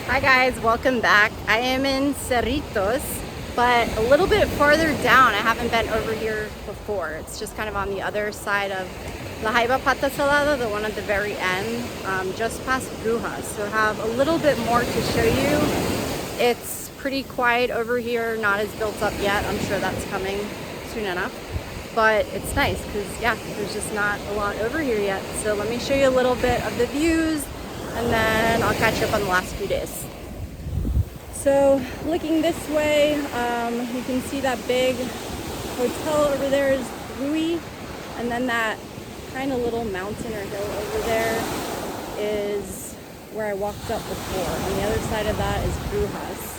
Hi guys, welcome back. I am in Cerritos, but a little bit farther down. I haven't been over here before. It's just kind of on the other side of La Jaiba Pata Salada, the one at the very end, just past Brujas. So I have a little bit more to show you. It's pretty quiet over here, not as built up yet. I'm sure that's coming soon enough. But it's nice because, yeah, there's just not a lot over here yet. So let me show you a little bit of the views, and then I'll catch you up on the last few days. So looking this way, you can see that big hotel over there is Rui, and then that kind of little mountain or hill over there is where I walked up before. On the other side of that is Brujas.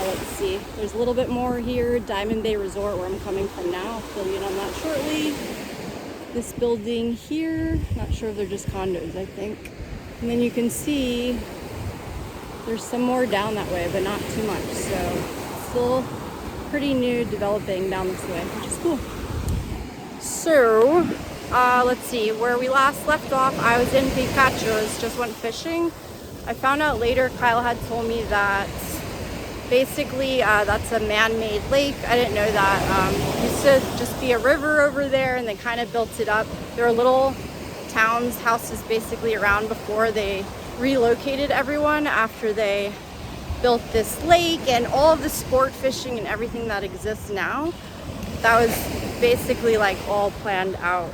Let's see, there's a little bit more here. Diamond Bay Resort, where I'm coming from now. I'll fill you in on that shortly. This building here, not sure if they're just condos, I think. And then you can see there's some more down that way, but not too much. So still pretty new developing down this way, which is cool. So let's see, where we last left off, I was in Picachos, just went fishing. I found out later, Kyle had told me that basically that's a man-made lake. I didn't know that. It used to just be a river over there, and they kind of built it up. There were little towns, houses basically around before they relocated everyone after they built this lake, and all of the sport fishing and everything that exists now, that was basically like all planned out.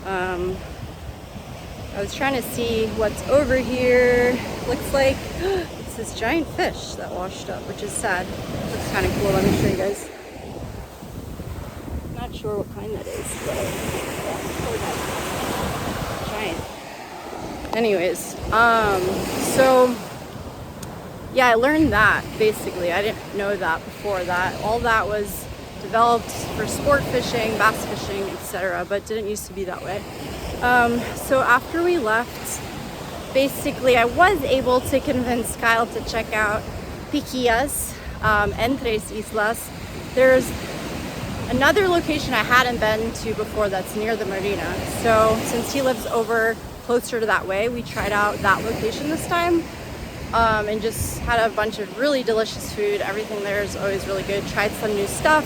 I was trying to see what's over here. Looks like it's this giant fish that washed up, which is sad. Looks kind of cool. Let me show you guys. Not sure what kind that is, but yeah, giant. Anyways, so yeah, I learned that basically. I didn't know that before, that all that was developed for sport fishing, bass fishing, etc., but didn't used to be that way. So after we left, basically I was able to convince Kyle to check out Picachos and Tres Islas. There's another location I hadn't been to before that's near the marina. So since he lives over closer to that way, we tried out that location this time, and just had a bunch of really delicious food. Everything there is always really good. Tried some new stuff.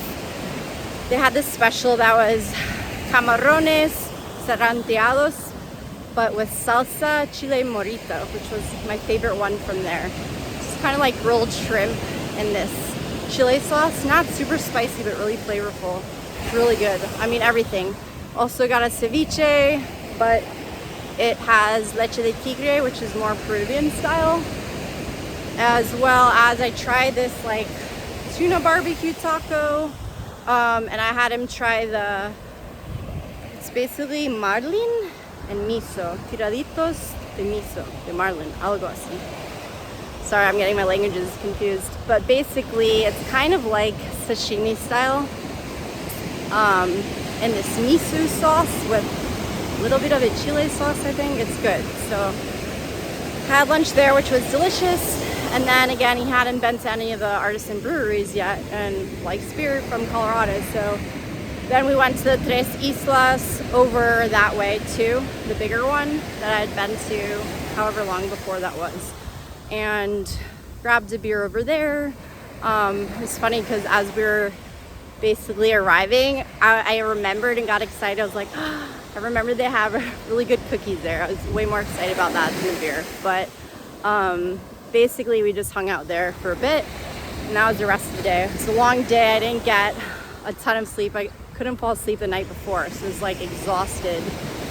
They had this special that was camarones serranteados, but with salsa chile morita, which was my favorite one from there. It's kind of like grilled shrimp in this chile sauce. Not super spicy, but really flavorful. Really good. I mean, everything. Also got a ceviche, but it has leche de tigre, which is more Peruvian style. As well as I tried this like tuna barbecue taco, and I had him try it's basically marlin and miso, tiraditos de miso, de marlin, algo así. Sorry, I'm getting my languages confused, but basically it's kind of like sashimi style, and this miso sauce with a little bit of a chile sauce, I think. It's good. So had lunch there, which was delicious. And then again, he hadn't been to any of the artisan breweries yet, and likes beer from Colorado. So then we went to the Tres Islas over that way too, the bigger one that I had been to however long before that was, and grabbed a beer over there. It was funny because as we were basically arriving, I remembered and got excited. I was like, oh, I remember they have really good cookies there. I was way more excited about that than the beer. But basically we just hung out there for a bit, and that was the rest of the day. It's a long day. I didn't get a ton of sleep. I couldn't fall asleep the night before, so I was like exhausted,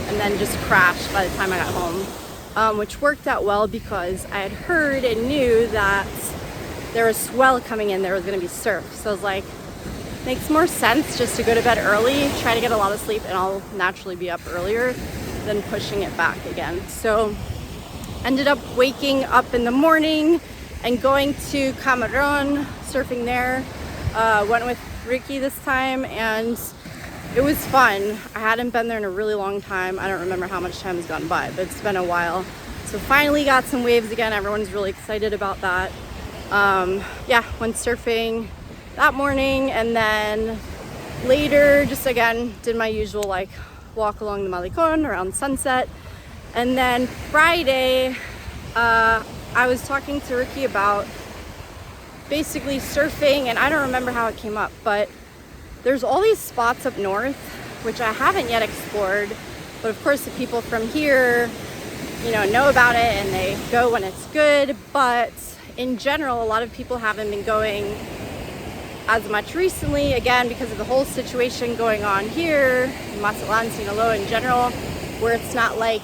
and then just crashed by the time I got home, which worked out well because I had heard and knew that there was swell coming in. There was going to be surf, so I was like, makes more sense just to go to bed early, try to get a lot of sleep, and I'll naturally be up earlier than pushing it back again. So ended up waking up in the morning and going to Cameron, surfing there. Went with Ricky this time, and it was fun. I hadn't been there in a really long time. I don't remember how much time has gone by, but it's been a while. So finally got some waves again. Everyone's really excited about that. Yeah, went surfing that morning, and then later just again did my usual like walk along the Malecon around sunset. And then Friday I was talking to Ricky about basically surfing, and I don't remember how it came up, but there's all these spots up north which I haven't yet explored, but of course the people from here, you know about it and they go when it's good. But in general, a lot of people haven't been going as much recently, again because of the whole situation going on here in Mazatlán, Sinaloa in general, where it's not like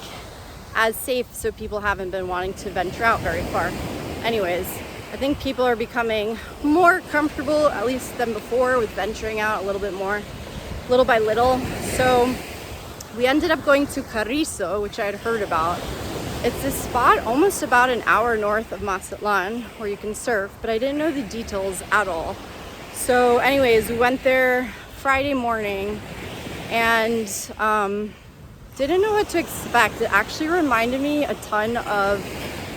as safe, so people haven't been wanting to venture out very far. Anyways, I think people are becoming more comfortable, at least than before, with venturing out a little bit more, little by little. So we ended up going to Carrizo, which I had heard about. It's this spot almost about an hour north of Mazatlán where you can surf, but I didn't know the details at all. So anyways, we went there Friday morning and didn't know what to expect. It actually reminded me a ton of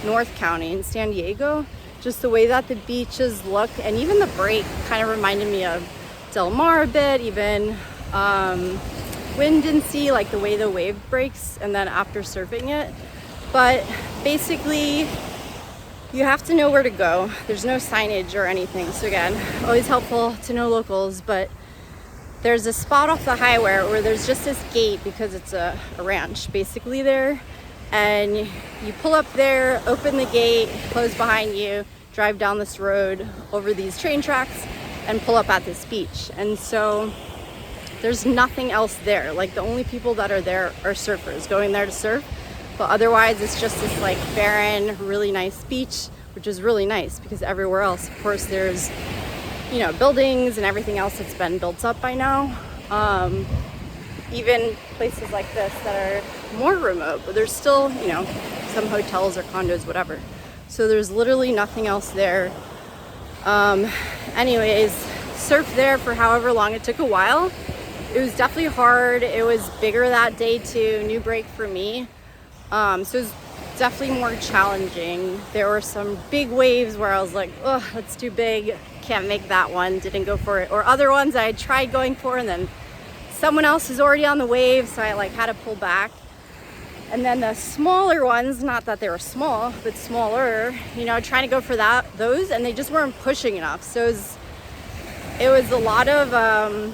North County in San Diego. Just the way that the beaches look, and even the break kind of reminded me of Del Mar a bit, even wind and sea, like the way the wave breaks and then after surfing it. But basically you have to know where to go. There's no signage or anything, so again, always helpful to know locals. But there's a spot off the highway where there's just this gate, because it's a ranch basically there, and you pull up there, open the gate, close behind you, drive down this road over these train tracks and pull up at this beach. And so there's nothing else there. Like the only people that are there are surfers going there to surf, but otherwise it's just this like barren, really nice beach, which is really nice because everywhere else, of course, there's, you know, buildings and everything else that's been built up by now. Even places like this that are more remote, but there's still, you know, some hotels or condos, whatever. So there's literally nothing else there. Anyways, surfed there for however long. It took a while. It was definitely hard. It was bigger that day too, new break for me. So it was definitely more challenging. There were some big waves where I was like, oh, that's too big, can't make that one, didn't go for it. Or other ones I tried going for and then someone else is already on the wave, so I like had to pull back. And then the smaller ones, not that they were small, but smaller, you know, trying to go for those, and they just weren't pushing enough. So it was a lot of,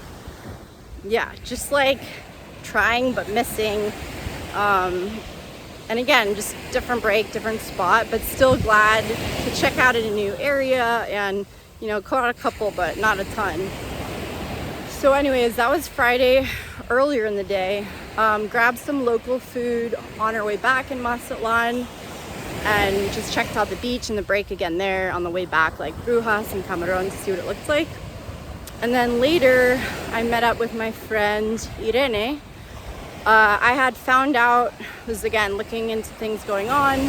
yeah, just like trying but missing. And again, just different break, different spot, but still glad to check out in a new area and, you know, caught a couple, but not a ton. So anyways, that was Friday earlier in the day. Grabbed some local food on our way back in Mazatlán and just checked out the beach and the break again there on the way back, like brujas and camarón, to see what it looked like. And then later I met up with my friend Irene. I had found out, was again looking into things going on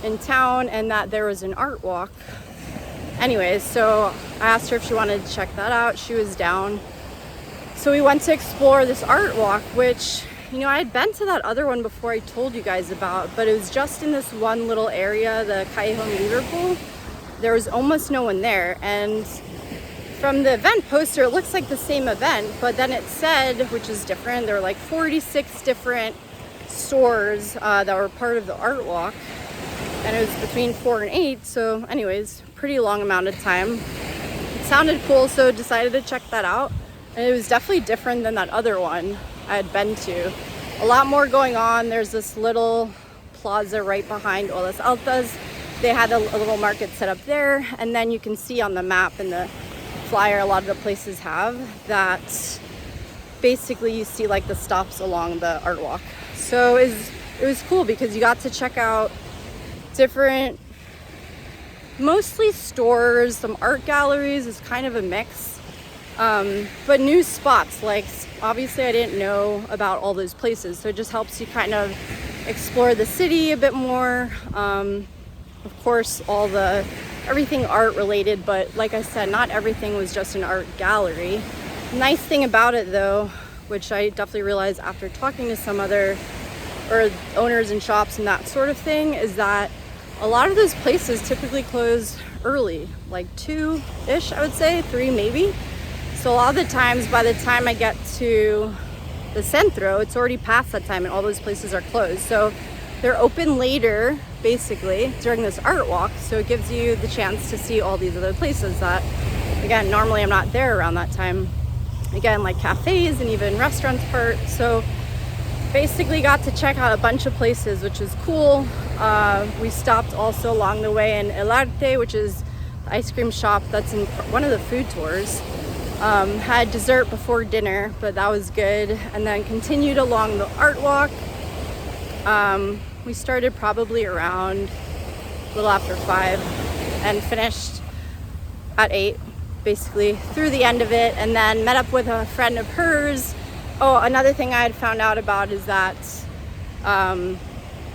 in town, and that there was an art walk. Anyways, so I asked her if she wanted to check that out. She was down. So we went to explore this art walk, which, you know, I had been to that other one before I told you guys about, but it was just in this one little area, the Callejón Liverpool. There was almost no one there. And from the event poster, it looks like the same event, but then it said, which is different, there were like 46 different stores that were part of the art walk. And it was between 4 and 8. So anyways, pretty long amount of time. It sounded cool, so decided to check that out. And it was definitely different than that other one I had been to. A lot more going on. There's this little plaza right behind Olas Altas. They had a little market set up there. And then you can see on the map and the flyer, a lot of the places have that basically you see like the stops along the art walk. So it was cool because you got to check out different, mostly stores, some art galleries, is kind of a mix. But new spots, like obviously I didn't know about all those places, so it just helps you kind of explore the city a bit more. Of course, everything art related, but like I said, not everything was just an art gallery. Nice thing about it though, which I definitely realized after talking to some other owners and shops and that sort of thing, is that a lot of those places typically close early, like 2-ish, I would say, 3 maybe. So a lot of the times, by the time I get to the Centro, it's already past that time and all those places are closed. So they're open later basically during this art walk. So it gives you the chance to see all these other places that, again, normally I'm not there around that time. Again, like cafes and even restaurants part. So basically got to check out a bunch of places, which is cool. We stopped also along the way in El Arte, which is the ice cream shop that's in one of the food tours. Had dessert before dinner, but that was good. And then continued along the art walk. We started probably around a little after 5 and finished at 8, basically through the end of it, and then met up with a friend of hers. Oh, another thing I had found out about is that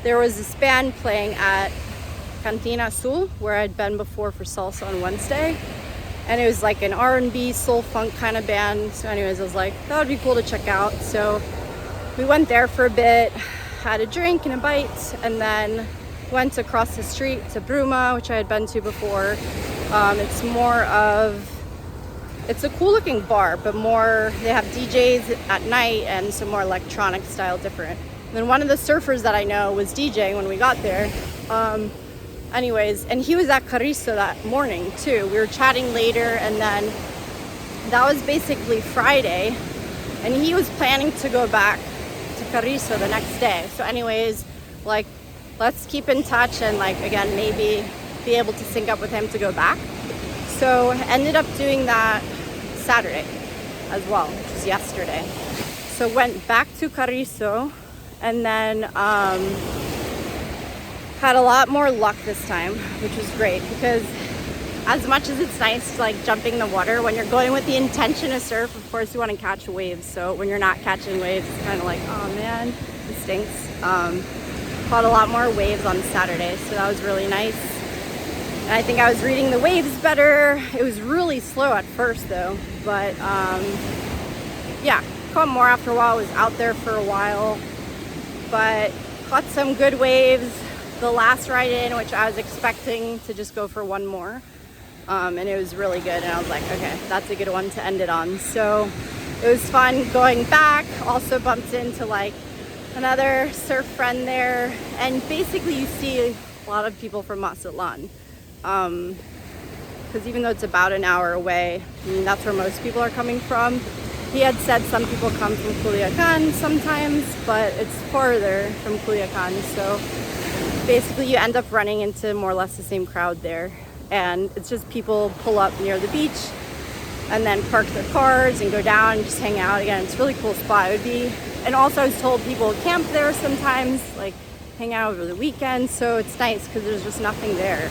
there was this band playing at Cantina Azul, where I'd been before for salsa on Wednesday. And it was like an R&B soul funk kind of band. So anyways, I was like, that would be cool to check out. So we went there for a bit, had a drink and a bite, and then went across the street to Bruma, which I had been to before. It's a cool looking bar, but they have DJs at night and some more electronic style different. And then one of the surfers that I know was DJing when we got there. Anyways, and he was at Carrizo that morning too. We were chatting later, and then that was basically Friday, and he was planning to go back to Carrizo the next day. So anyways, like, let's keep in touch and like, again, maybe be able to sync up with him to go back. So ended up doing that Saturday as well, which was yesterday. So went back to Carrizo, and then had a lot more luck this time, which was great, because as much as it's nice to like jumping in the water, when you're going with the intention to surf, of course you want to catch waves. So when you're not catching waves, it's kind of like, oh man, it stinks. Caught a lot more waves on Saturday, so that was really nice. And I think I was reading the waves better. It was really slow at first though, but yeah, caught more after a while. I was out there for a while, but caught some good waves. The last ride in, which I was expecting to just go for one more, and it was really good, and I was like, okay, that's a good one to end it on. So it was fun going back. Also bumped into like another surf friend there, and basically you see a lot of people from Mazatlán, because even though it's about an hour away, I mean, that's where most people are coming from. He had said some people come from Culiacan sometimes, but it's farther from Culiacan, so basically you end up running into more or less the same crowd there, and it's just people pull up near the beach and then park their cars and go down and just hang out. Again, it's a really cool spot. It would be, and also I was told people camp there sometimes, like hang out over the weekend, so it's nice because there's just nothing there.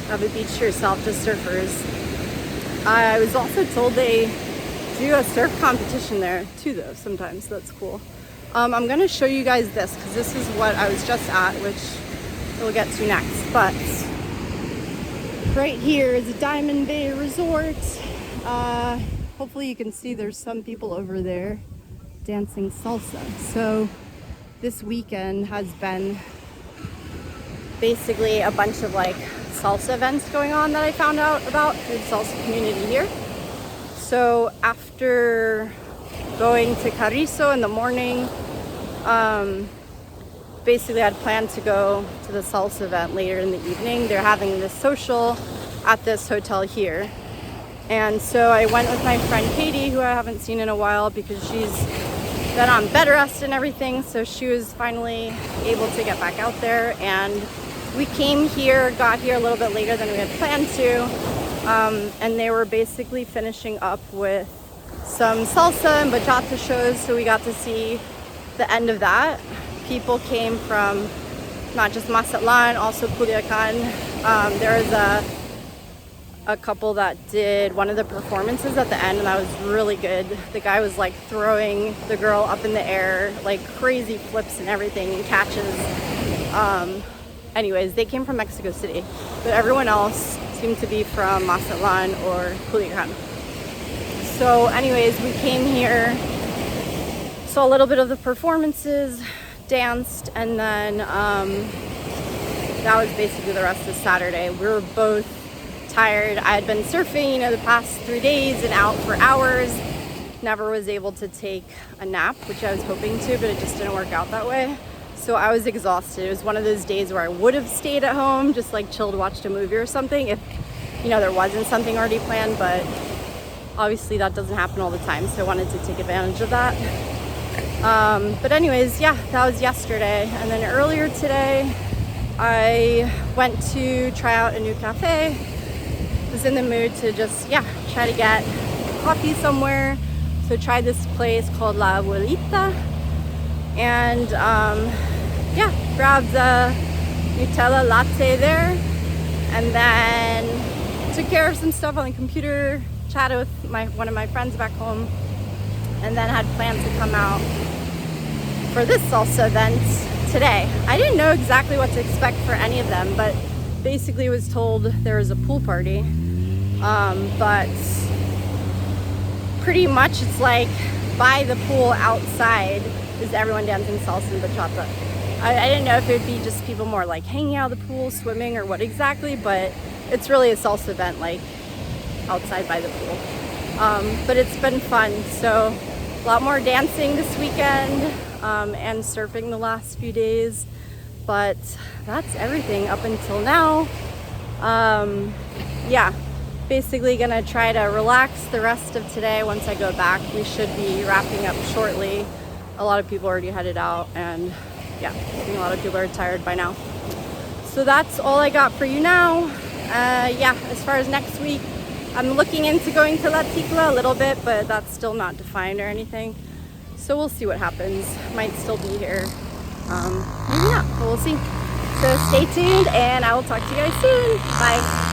Have a beach to yourself, just surfers. I was also told they do a surf competition there too though sometimes, so that's cool. I'm gonna show you guys this because this is what I was just at, which we'll get to next. But right here is a Diamond Bay Resort. Hopefully you can see there's some people over there dancing salsa. So this weekend has been basically a bunch of like salsa events going on that I found out about through the salsa community here. So after going to Carrizo in the morning, basically I'd planned to go to the salsa event later in the evening. They're having this social at this hotel here. And so I went with my friend Katie, who I haven't seen in a while because she's been on bed rest and everything. So she was finally able to get back out there. And we came here, got here a little bit later than we had planned to. And they were basically finishing up with some salsa and bachata shows. So we got to see the end of that. People came from not just Mazatlán, also Culiacan. There was a couple that did one of the performances at the end, and that was really good. The guy was like throwing the girl up in the air, like crazy flips and everything, and catches. Anyways, they came from Mexico City, but everyone else seemed to be from Mazatlán or Culiacan. So anyways, we came here, saw a little bit of the performances, danced, and then that was basically the rest of Saturday. We were both tired. I had been surfing, the past 3 days and out for hours. Never was able to take a nap, which I was hoping to, but it just didn't work out that way. So I was exhausted. It was one of those days where I would have stayed at home, just like chilled, watched a movie or something if, you know, there wasn't something already planned, but obviously that doesn't happen all the time, so I wanted to take advantage of that. But anyways, yeah, that was yesterday. And then earlier today, I went to try out a new cafe. Was in the mood to just, yeah, try to get coffee somewhere. So tried this place called La Abuelita. And yeah, grabbed a Nutella latte there. And then took care of some stuff on the computer, chatted with one of my friends back home. And then had plans to come out for this salsa event today. I didn't know exactly what to expect for any of them, but basically was told there was a pool party. But pretty much it's like by the pool outside is everyone dancing salsa and bachata. I didn't know if it would be just people more like hanging out at the pool, swimming, or what exactly, but it's really a salsa event like outside by the pool. But it's been fun. So a lot more dancing this weekend and surfing the last few days. But that's everything up until now. Yeah, basically gonna try to relax the rest of today. Once I go back, we should be wrapping up shortly. A lot of people already headed out, and yeah, I think a lot of people are tired by now. So that's all I got for you now. Yeah, as far as next week, I'm looking into going to La Ticla a little bit, but that's still not defined or anything. So we'll see what happens. Might still be here. Maybe not, but we'll see. So stay tuned, and I will talk to you guys soon. Bye.